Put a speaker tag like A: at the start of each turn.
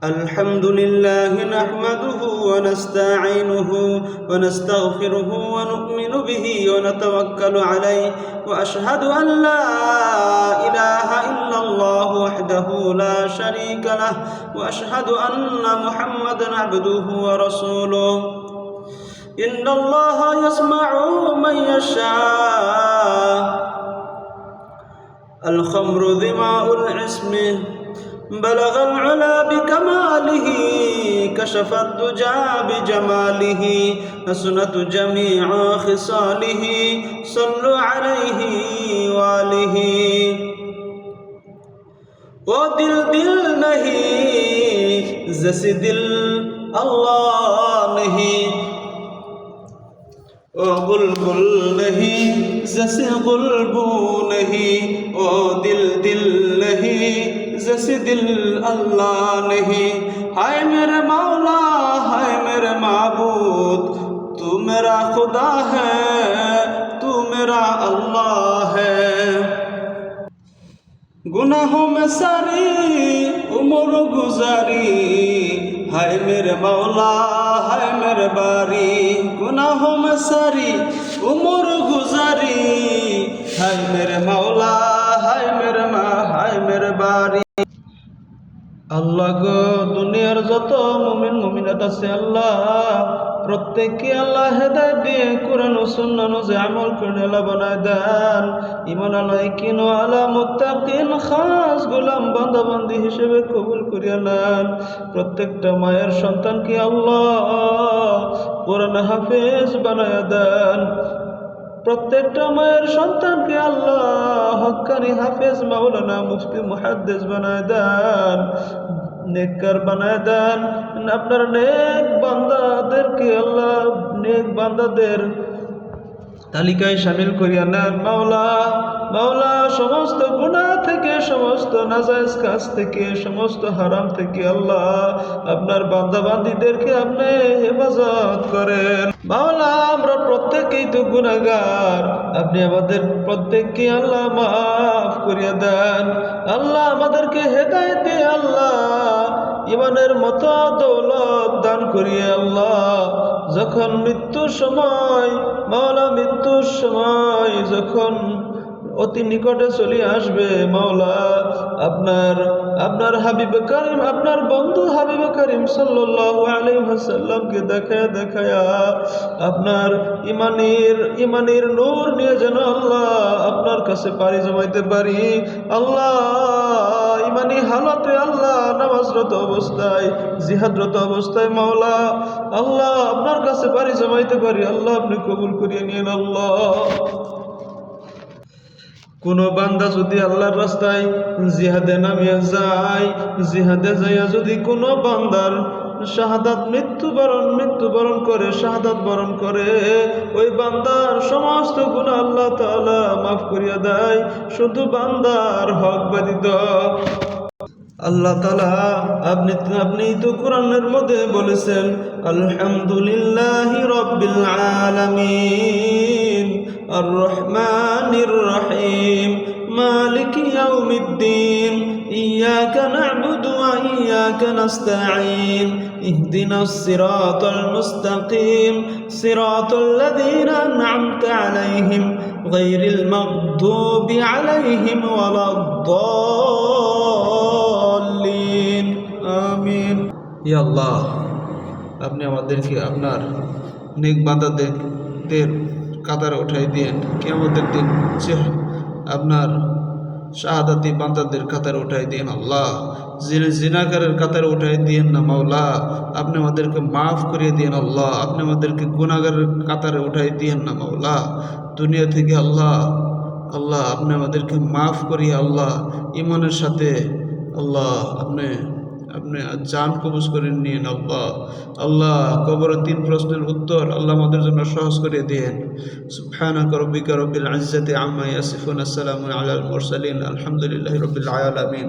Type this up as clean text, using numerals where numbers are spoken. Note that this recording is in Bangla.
A: الحمد لله نحمده ونستعينه ونستغفره ونؤمن به ونتوكل عليه وأشهد أن لا إله إلا الله وحده لا شريك له وأشهد أن محمدا عبده ورسوله إن الله يسمع من يشاء الخمر ذماء العصم بلغ العلا بكماله كشف الدجى بجماله حسنت جميع خصاله صلوا عليه وآله وہ دل نہیں جیسے دل اللہ نہیں او بلبل نہیں جیسے بلبو نہیں او دل نہیں जैसे दिल अल्लाह नहीं। हाय मेरे मौला हाय मेरे माबूद, तू मेरा खुदा है तू मेरा अल्लाह है। गुनाहों में सारी उम्र गुजारी, हाय मेरे मौला हाय मेरे बारी। गुनाहों में सारी उम्र गुजारी, हाय मेरे मौला हाय मेरे हाय मेरे बारी। আল্লাহ গো, দুনিয়ার যত মুমিন মুমিনাত আছে আল্লাহ প্রত্যেককে আল্লাহ হেদায়েত দিয়ে কোরআন ও সুন্নাহ অনুযায়ী আমল করে আল্লাহ বানায় দেন। ঈমান আল্লাহ কিনো আলা মুত্তাকিন খাস গোলাম বান্দা বান্দি হিসেবে কবুল করিয়া নেন। প্রত্যেকটা মায়ের সন্তানকে আল্লাহ কোরআন হাফেজ বানায় দেন। প্রত্যেকটা মায়ের সন্তানকে আল্লাহ হক্কানি হাফেজ মাওলানা মুফতি মুহাদ্দিস বানায় দেন, নেককার বানায় দেন। আপনার নেক বান্দাদেরকে আল্লাহ নেক বান্দাদের তালিকায় শামিল করিয়া নেন। মাওলা মাওলা সমস্ত গুনাহ থেকে, সমস্ত নাজায়েজ কাজ থেকে, সমস্ত হারাম থেকে আল্লাহ আপনার বান্দা বান্দীদেরকে আপনি হেফাজত করেন। মাওলা আমরা প্রত্যেকেই তো গুনাহগার, আপনি আমাদের প্রত্যেককে আল্লাহ মাফ করিয়া দেন। আল্লাহ আমাদেরকে হেদায়েত দিয়ে আল্লাহ ঈমানের মতো দৌলত দান করিয়ে আল্লাহ যখন মৃত্যুর সময় মাওলা মৃত্যুর সময় যখন অতি নিকটে চলে আসবে মাওলা আপনার হাবিব করিম আপনার বন্ধু হাবিব করিম সাল্লাল্লাহু আলাইহি ওয়াসাল্লামকে দেখায়া আপনার ইমানের নূর নিয়ে যেন আল্লাহ আপনার কাছে পাড়ি জমাইতে পারি। আল্লাহ ইমানি হালতে আল্লাহ নামাজরত অবস্থায় জিহাদরত অবস্থায় মাওলা আল্লাহ আপনার কাছে পাড়ি জমাইতে পারি। আল্লাহ আপনি কবুল করিয়ে নিন। আল্লাহ কোনো বান্দা যদি আল্লাহর রাস্তায় জিহাদে নামিয়া যায়, জিহাদে যাইয়া যদি কোনো বান্দার শাহাদাত মৃত্যুবরণ করে শাহাদাত বরণ করে, ওই বান্দার সমস্ত গুনাহ আল্লাহ তাআলা মাফ করিয়া দেয়, শুধু বান্দার হক ব্যতীত। আল্লাহ তাআলা আপনি তো কোরআনের মধ্যে বলেছেন আলহামদুলিল্লাহি রাব্বিল আলামিন আর রহমানির রহিম মালিকি ইয়াউমিদ্দিন ইয়াকা না'বুদু ওয়া ইয়াকা নাস্তাঈন ইহদিনাস সিরাতাল মুস্তাকিম সিরাতাল লাযীনা আন'আমতা আলাইহিম গায়রিল মাগদুবি আলাইহিম ওয়ালাদ-দাল্লিন। আমিন। ইয়া আল্লাহ, আপনি আমাদেরকে আপনার নেক বান্দাদের কাতারে উঠাই দিয়েন। কিয়ামতের দিন আপনার শাহাদাতি বান্দাদের কাতারে উঠাই দিয়েন। আল্লাহ জিনাকারের কাতারে উঠাই দিয়েন না মাওলা, আপনি আমাদেরকে মাফ করিয়ে দিয়েন। আল্লাহ আপনি আমাদেরকে গুনাহগারের কাতারে উঠাই দিয়েন না মাওলা। দুনিয়া থেকে আল্লাহ আপনি আমাদেরকে মাফ করিয়ে আল্লাহ ঈমানের সাথে আল্লাহ আপনি জান কবুজ করে নিন। আল্লাহ কবরের 3 প্রশ্নের উত্তর আল্লাহ আমাদের জন্য সহজ করে দিয়েন। সুবহানাকা রাব্বিকা রাব্বিল ইজ্জাতি আম্মা ইয়াসিফুন, আসসালামু আলাল মুরসালিন, আলহামদুলিল্লাহি রাব্বিল আলামিন।